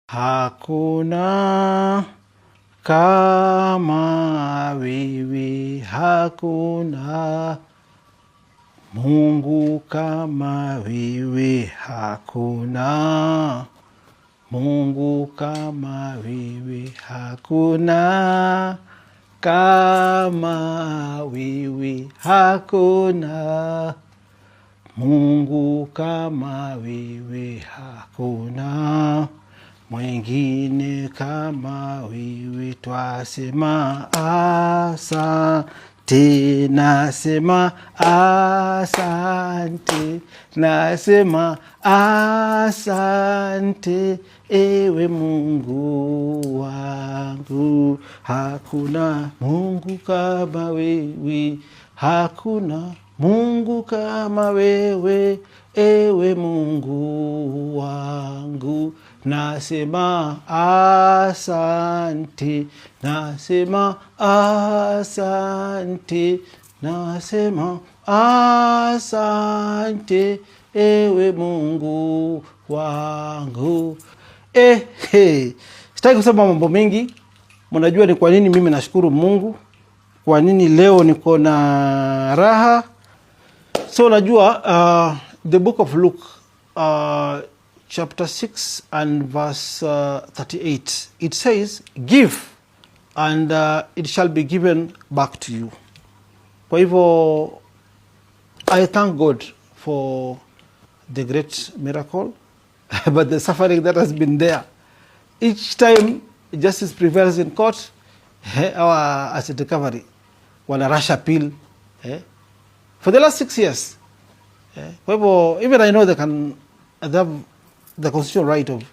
Hakuna kama wewe, hakuna Mungu kama wewe, hakuna Mungu kama wewe, hakuna kama wewe, hakuna Mungu kama wewe, hakuna mwingine kama wewe. Twasema asante, nasema asante, nasema asante, ewe Mungu wangu. Hakuna Mungu kama wewe, hakuna Mungu kama wewe, ewe Mungu wangu. Nasema asante, nasema asante, nasema asante, ewe Mungu wangu. Sitaki kusema mambo mengi. Mnajua ni kwa nini mimi nashukuru Mungu, kwa nini leo niko na raha. So najua the book of Luke chapter 6 and verse 38, it says, give and it shall be given back to you. Kwa hivyo I thank God for the great miracle but the suffering that has been there. Each time justice prevails in court, our asset recovery wana rush appeal for the last 6 years. Kwa hivyo even I know they have the constitutional right of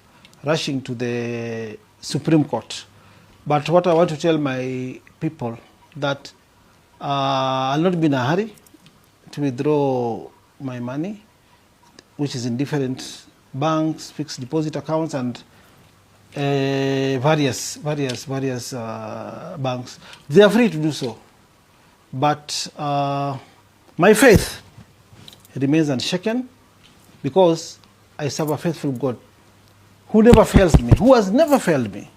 rushing to the Supreme Court. But what I want to tell my people that I'll not be in a hurry to withdraw my money, which is in different banks, fixed deposit accounts, and various banks. They are free to do so. But my faith remains unshaken because I serve a faithful God who never fails me, who has never failed me.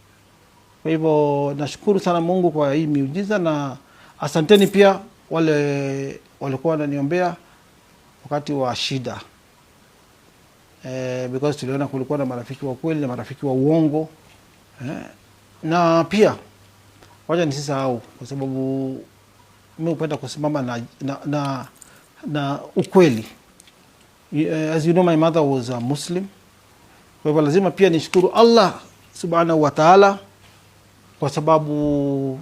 Kwa hivyo nashukuru sana Mungu kwa hii miujiza, na asanteni pia wale walikuwa wananiombea wakati wa shida. Because tuliona kulikuwa na marafiki wa kweli na marafiki wa uongo. Na pia wacha nisisahau, kwa sababu mimi hupenda kusimama na ukweli. As you know, my mother was a Muslim. Kwa hivyo lazima pia nishukuru Allah subhanahu wa ta'ala kwa sababu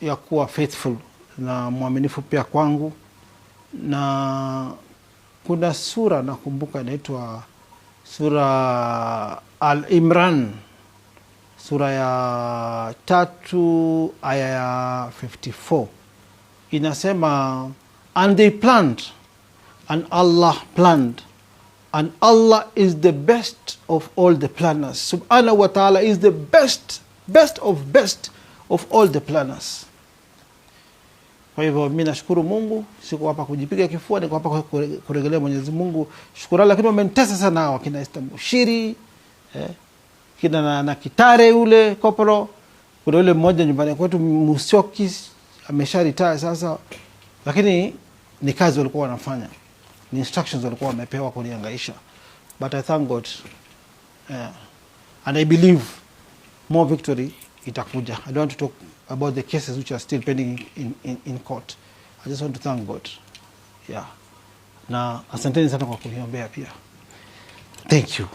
ya kuwa faithful na mwaminifu pia kwangu. Na kuna sura nakumbuka inaitwa sura Al-Imran, sura ya 3 aya ya 54, inasema, and they planned and Allah planned, and Allah is the best of all the planners. Subhanahu wa ta'ala is the best of all the planners. Kwa hivyo mimi nashukuru Mungu, siko hapa kujipiga kifua, niko hapa kurejelea Mwenyezi Mungu shukrani. Lakini wamenitesa sana hao kina Istanbul, kina na Kitare ule kopro, kuna ule mmoja nyumbani kwetu Musyoki amesharitaya sasa, lakini ni kazi walikuwa wanafanya, ni instructions walikuwa wamepewa kunihangaisha. But I thank God and I believe more victory itakuja. I don't want to talk about the cases which are still pending in court. I just want to thank God. Na asanteni sana kwa kuniombea pia. Thank you.